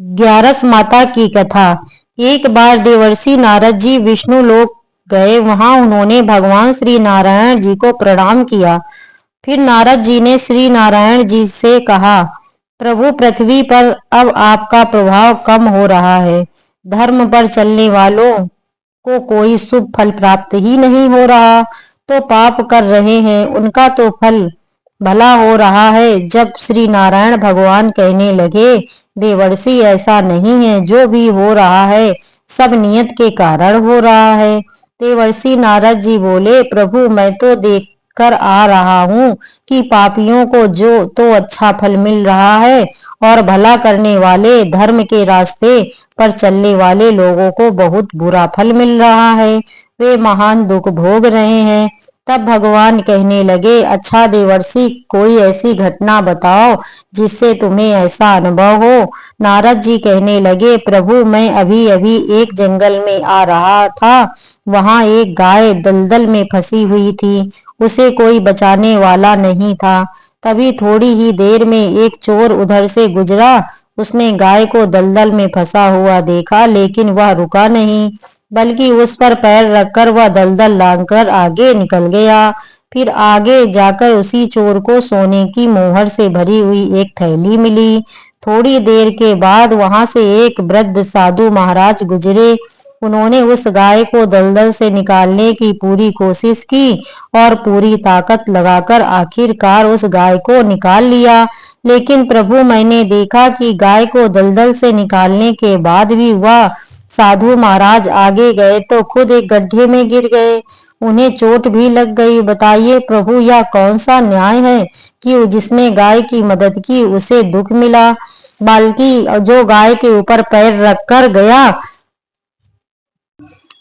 ग्यारस माता की कथा। एक बार देवर्षि नारद जी विष्णु लोक गए। वहां उन्होंने भगवान श्री नारायण जी को प्रणाम किया। फिर नारद जी ने श्री नारायण जी से कहा, प्रभु, पृथ्वी पर अब आपका प्रभाव कम हो रहा है। धर्म पर चलने वालों को कोई शुभ फल प्राप्त ही नहीं हो रहा, तो पाप कर रहे हैं उनका तो फल भला हो रहा है। जब श्री नारायण भगवान कहने लगे, देवर्षि, ऐसा नहीं है, जो भी हो रहा है सब नियत के कारण हो रहा है। देवर्षि नारद जी बोले, प्रभु, मैं तो देख कर आ रहा हूँ कि पापियों को जो तो अच्छा फल मिल रहा है और भला करने वाले धर्म के रास्ते पर चलने वाले लोगों को बहुत बुरा फल मिल रहा है। वे महान दुख भोग रहे हैं। तब भगवान कहने लगे, अच्छा देवर्षि, कोई ऐसी घटना बताओ जिससे तुम्हें ऐसा अनुभव हो। नारद जी कहने लगे, प्रभु, मैं अभी अभी एक जंगल में आ रहा था। वहां एक गाय दलदल में फंसी हुई थी। उसे कोई बचाने वाला नहीं था। तभी थोड़ी ही देर में एक चोर उधर से गुजरा। उसने गाय को दलदल में फंसा हुआ देखा, लेकिन वह रुका नहीं, बल्कि उस पर पैर रखकर वह दलदल लांघकर आगे निकल गया। फिर आगे जाकर उसी चोर को सोने की मोहर से भरी हुई एक थैली मिली। थोड़ी देर के बाद वहां से एक वृद्ध साधु महाराज गुजरे। उन्होंने उस गाय को दलदल से निकालने की पूरी कोशिश की और पूरी ताकत लगाकर आखिरकार उस गाय को निकाल लिया। लेकिन प्रभु, मैंने देखा कि गाय को दलदल से निकालने के बाद भी वह साधु महाराज आगे गए तो खुद एक गड्ढे में गिर गए। उन्हें चोट भी लग गई। बताइए प्रभु, यह कौन सा न्याय है कि जिसने गाय की मदद की उसे दुख मिला, बल्कि जो गाय के ऊपर पैर रखकर गया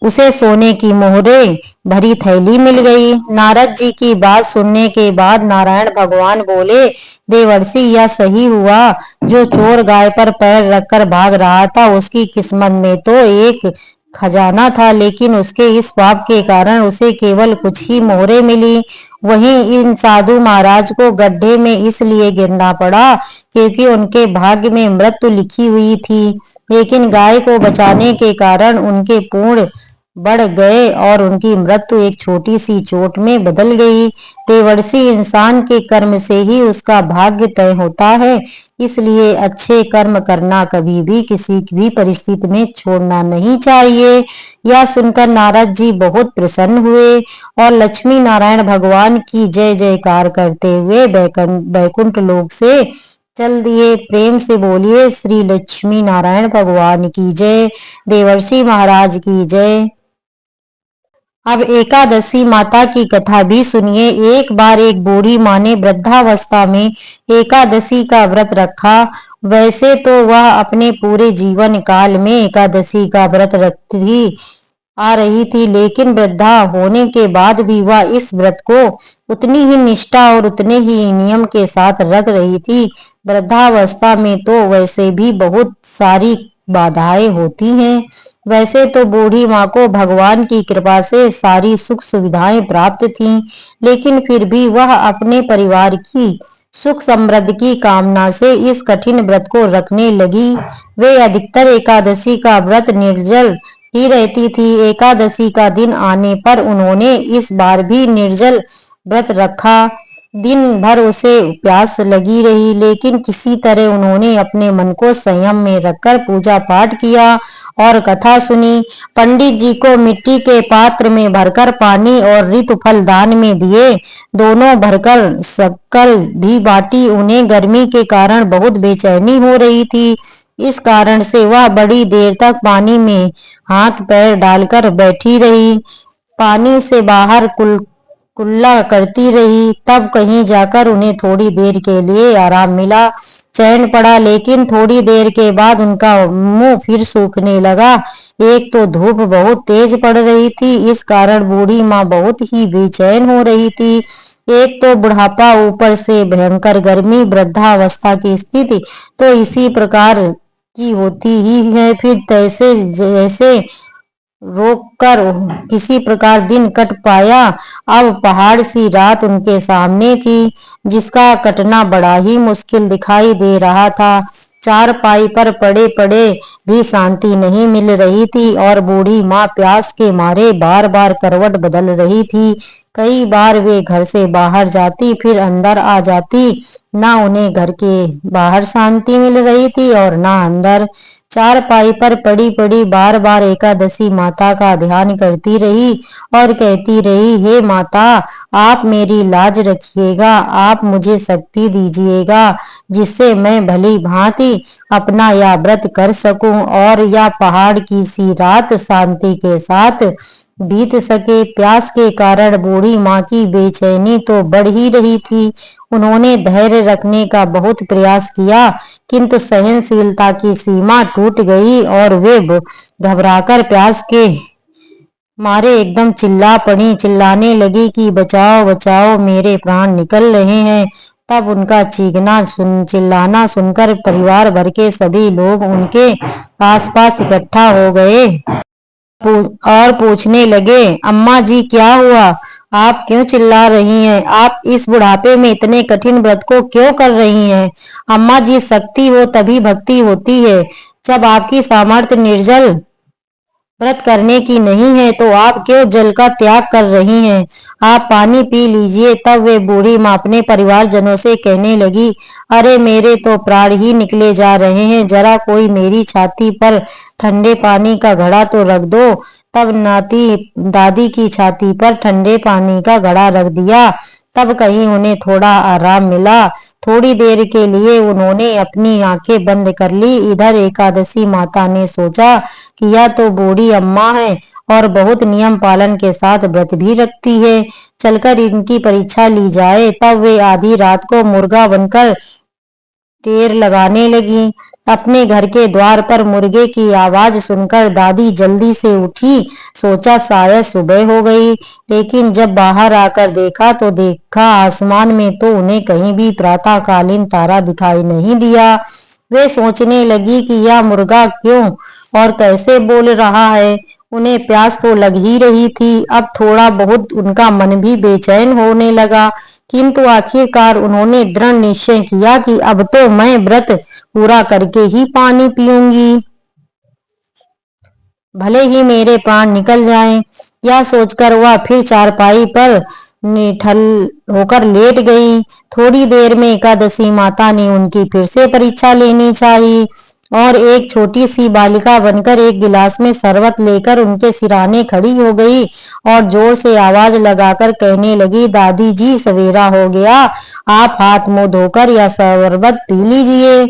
उसे सोने की मोहरें भरी थैली मिल गई। नारद जी की बात सुनने के बाद नारायण भगवान बोले, देवर्षि, यह सही हुआ। जो चोर गाय पर पैर रखकर भाग रहा था उसकी किस्मत में तो एक खजाना था, लेकिन उसके इस पाप के कारण उसे केवल कुछ ही मोहरें मिली। वहीं इन साधु महाराज को गड्ढे में इसलिए गिरना पड़ा क्योंकि उनके भाग्य में मृत्यु लिखी हुई थी, लेकिन गाय को बचाने के कारण उनके पुण्य बढ़ गए और उनकी मृत्यु एक छोटी सी चोट में बदल गई। देवर्षि, इंसान के कर्म से ही उसका भाग्य तय होता है, इसलिए अच्छे कर्म करना कभी भी किसी भी परिस्थिति में छोड़ना नहीं चाहिए। यह सुनकर नारद जी बहुत प्रसन्न हुए और लक्ष्मी नारायण भगवान की जय जयकार करते हुए बैकुंठ लोक से चल दिए। प्रेम से बोलिए श्री लक्ष्मी नारायण भगवान की जय, देवर्षि महाराज की जय। अब एकादशी माता की कथा भी सुनिए। एक बार एक बूढ़ी माँ ने वृद्धावस्था में एकादशी का व्रत रखा। वैसे तो वह अपने पूरे जीवन काल में एकादशी का व्रत रखती आ रही थी, लेकिन वृद्धा होने के बाद भी वह इस व्रत को उतनी ही निष्ठा और उतने ही नियम के साथ रख रही थी। वृद्धावस्था में तो वैसे भी बहुत सारी बाधाएं होती हैं। वैसे तो बूढ़ी माँ को भगवान की कृपा से सारी सुख सुविधाएं प्राप्त थीं, लेकिन फिर भी वह अपने परिवार की सुख समृद्धि की कामना से इस कठिन व्रत को रखने लगी। वे अधिकतर एकादशी का व्रत निर्जल ही रहती थी। एकादशी का दिन आने पर उन्होंने इस बार भी निर्जल व्रत रखा। दिन भर उसे प्यास लगी रही, लेकिन किसी तरह उन्होंने अपने मन को संयम में रखकर पूजा पाठ किया और कथा सुनी। पंडित जी को मिट्टी के पात्र में भरकर पानी और ऋतुफल दान में दिए। दोनों भरकर शक्कर भी बांटी। उन्हें गर्मी के कारण बहुत बेचैनी हो रही थी, इस कारण से वह बड़ी देर तक पानी में हाथ पैर डालकर बैठी रही, पानी से बाहर कुल्ला करती रही। तब कहीं जाकर उन्हें थोड़ी देर के लिए आराम मिला, चैन पड़ा, लेकिन थोड़ी देर के बाद उनका मुंह फिर सूखने लगा। एक तो धूप बहुत तेज पड़ रही थी, इस कारण बूढ़ी माँ बहुत ही बेचैन हो रही थी। एक तो बुढ़ापा, ऊपर से भयंकर गर्मी, वृद्धावस्था की स्थिति तो इसी प्रकार की होती ही है। फिर तैसे जैसे रोक कर किसी प्रकार दिन कट पाया। अब पहाड़ सी रात उनके सामने थी, जिसका कटना बड़ा ही मुश्किल दिखाई दे रहा था। चारपाई पर पड़े पड़े भी शांति नहीं मिल रही थी और बूढ़ी माँ प्यास के मारे बार बार करवट बदल रही थी। कई बार वे घर से बाहर जाती फिर अंदर आ जाती। ना उन्हें घर के बाहर शांति मिल रही थी और ना अंदर। चारपाई पर पड़ी पड़ी बार बार एकादशी माता का ध्यान करती रही और कहती रही, हे माता, आप मेरी लाज रखिएगा, आप मुझे शक्ति दीजिएगा जिससे मैं भली भांति अपना यह व्रत कर सकूं और या पहाड़ की सी रात शांति के साथ बीत सके। प्यास के कारण बूढ़ी माँ की बेचैनी तो बढ़ ही रही थी। उन्होंने धैर्य रखने का बहुत प्रयास किया किंतु सहनशीलता की सीमा टूट गई और वे घबराकर प्यास के मारे एकदम चिल्ला पड़ी, चिल्लाने लगी कि बचाओ बचाओ, मेरे प्राण निकल रहे हैं। तब उनका चिल्लाना सुनकर परिवार भर के सभी लोग उनके आसपास इकट्ठा हो गए और पूछने लगे, अम्मा जी क्या हुआ? आप क्यों चिल्ला रही हैं? आप इस बुढ़ापे में इतने कठिन व्रत को क्यों कर रही हैं? अम्मा जी, शक्ति हो तभी भक्ति होती है। जब आपकी सामर्थ्य निर्जल व्रत करने की नहीं है तो आप क्यों जल का त्याग कर रही हैं? आप पानी पी लीजिए। तब वे बूढ़ी माँ अपने परिवारजनों से कहने लगी, अरे मेरे तो प्राण ही निकले जा रहे हैं, जरा कोई मेरी छाती पर ठंडे पानी का घड़ा तो रख दो। तब नाती दादी की छाती पर ठंडे पानी का घड़ा रख दिया। तब कहीं उन्हें थोड़ा आराम मिला। थोड़ी देर के लिए उन्होंने अपनी आंखें बंद कर ली। इधर एकादशी माता ने सोचा कि यह तो बूढ़ी अम्मा है और बहुत नियम पालन के साथ व्रत भी रखती है, चलकर इनकी परीक्षा ली जाए। तब वे आधी रात को मुर्गा बनकर टेर लगाने लगी। अपने घर के द्वार पर मुर्गे की आवाज सुनकर दादी जल्दी से उठी। सोचा शायद सुबह हो गई, लेकिन जब बाहर आकर देखा तो देखा आसमान में तो उन्हें कहीं भी प्रातःकालीन तारा दिखाई नहीं दिया। वे सोचने लगी कि यह मुर्गा क्यों और कैसे बोल रहा है। उन्हें प्यास तो लग ही रही थी। अब थोड़ा बहुत उनका मन भी बेचैन होने लगा, किंतु आखिरकार उन्होंने दृढ़ निश्चय किया कि अब तो मैं व्रत पूरा करके ही पानी पीऊंगी, भले ही मेरे प्राण निकल जाएं। यह सोचकर वह फिर चारपाई पर निठल होकर लेट गई। थोड़ी देर में एकादशी माता ने उनकी फिर से परीक्षा लेनी चाहिए और एक छोटी सी बालिका बनकर एक गिलास में शरबत लेकर उनके सिराने खड़ी हो गई और जोर से आवाज लगाकर कहने लगी, दादी जी सवेरा हो गया, आप हाथ मुंह धोकर यह शरबत पी लीजिए।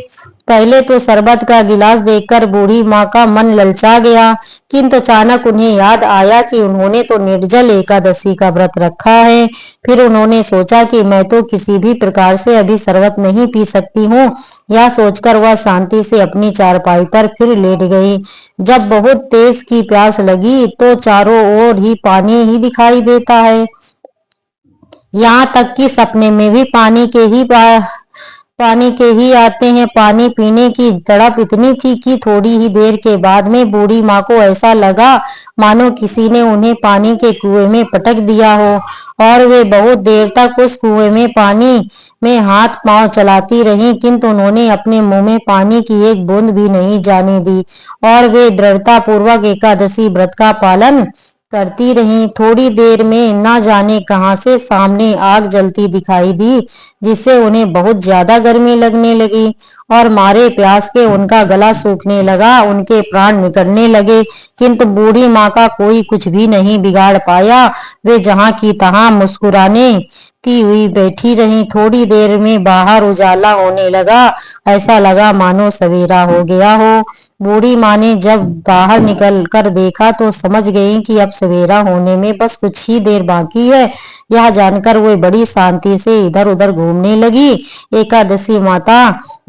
पहले तो शरबत का गिलास देखकर बूढ़ी माँ का मन ललचा गया, किंतु अचानक उन्हें याद आया कि उन्होंने तो निर्जल एकादशी का व्रत रखा है। फिर उन्होंने सोचा कि मैं तो किसी भी प्रकार से अभी शरबत नहीं पी सकती हूँ। यह सोचकर वह शांति से अपनी चारपाई पर फिर लेट गई। जब बहुत तेज की प्यास लगी तो चारों ओर ही पानी ही दिखाई देता है, यहाँ तक कि सपने में भी पानी के ही आते हैं। पानी पीने की तड़प इतनी थी कि थोड़ी ही देर के बाद में बूढ़ी माँ को ऐसा लगा मानो किसी ने उन्हें पानी के कुएं में पटक दिया हो और वे बहुत देर तक उस कुएं में पानी में हाथ पांव चलाती रहीं, किंतु उन्होंने अपने मुंह में पानी की एक बूंद भी नहीं जाने दी और वे दृढ़ता पूर्वक एकादशी व्रत का पालन करती रहीं। थोड़ी देर में न जाने कहां से सामने आग जलती दिखाई दी, जिससे उन्हें बहुत ज्यादा गर्मी लगने लगी और मारे प्यास के उनका गला सूखने लगा, उनके प्राण निकलने लगे। किंतु बूढ़ी माँ का कोई कुछ भी नहीं बिगाड़ पाया। वे जहाँ की तहाँ मुस्कुराने ती हुई बैठी रही। थोड़ी देर में बाहर उजाला होने लगा, ऐसा लगा मानो सवेरा हो गया हो। बूढ़ी माँ ने जब बाहर निकल कर देखा तो समझ गई कि अब सवेरा होने में बस कुछ ही देर बाकी है। यह जानकर वे बड़ी शांति से इधर उधर घूमने लगी। एकादशी माता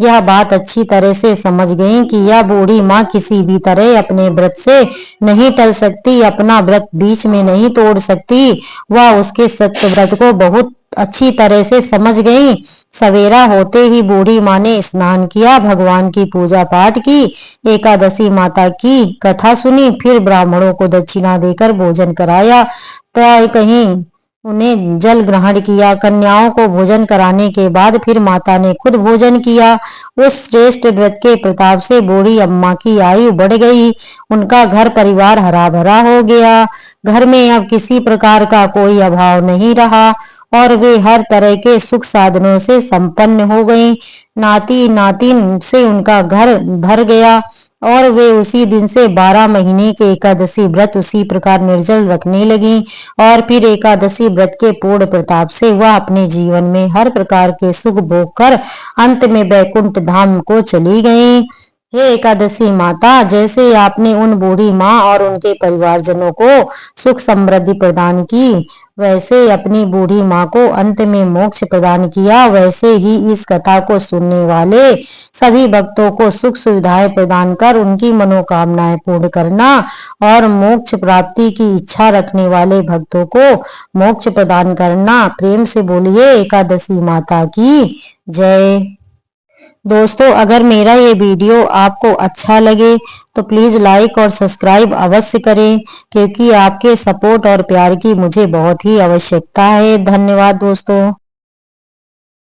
यह बात अच्छी तरह से समझ गई कि यह बूढ़ी माँ किसी भी तरह अपने व्रत से नहीं टल सकती, अपना व्रत बीच में नहीं तोड़ सकती। वह उसके सत्य व्रत को बहुत अच्छी तरह से समझ गई। सवेरा होते ही बूढ़ी माँ ने स्नान किया, भगवान की पूजा पाठ की, एकादशी माता की कथा सुनी, फिर ब्राह्मणों को दक्षिणा देकर भोजन कराया। तो कहीं उन्हें जल ग्रहण किया। कन्याओं को भोजन कराने के बाद फिर माता ने खुद भोजन किया। उस श्रेष्ठ व्रत के प्रताप से बूढ़ी अम्मा की आयु बढ़ गई। उनका घर परिवार हरा भरा हो गया। घर में अब किसी प्रकार का कोई अभाव नहीं रहा और वे हर तरह के सुख साधनों से संपन्न हो गईं। नाती नातिन से उनका घर भर गया और वे उसी दिन से 12 महीने के एकादशी व्रत उसी प्रकार निर्जल रखने लगी और फिर एकादशी व्रत के पूर्ण प्रताप से वह अपने जीवन में हर प्रकार के सुख भोग कर अंत में बैकुंठ धाम को चली गई। हे एकादशी माता, जैसे आपने उन बूढ़ी माँ और उनके परिवारजनों को सुख समृद्धि प्रदान की, वैसे अपनी बूढ़ी माँ को अंत में मोक्ष प्रदान किया, वैसे ही इस कथा को सुनने वाले सभी भक्तों को सुख सुविधाएं प्रदान कर उनकी मनोकामनाएं पूर्ण करना और मोक्ष प्राप्ति की इच्छा रखने वाले भक्तों को मोक्ष प्रदान करना। प्रेम से बोलिए एकादशी माता की जय। दोस्तों, अगर मेरा ये वीडियो आपको अच्छा लगे तो प्लीज़ लाइक और सब्सक्राइब अवश्य करें, क्योंकि आपके सपोर्ट और प्यार की मुझे बहुत ही आवश्यकता है। धन्यवाद दोस्तों।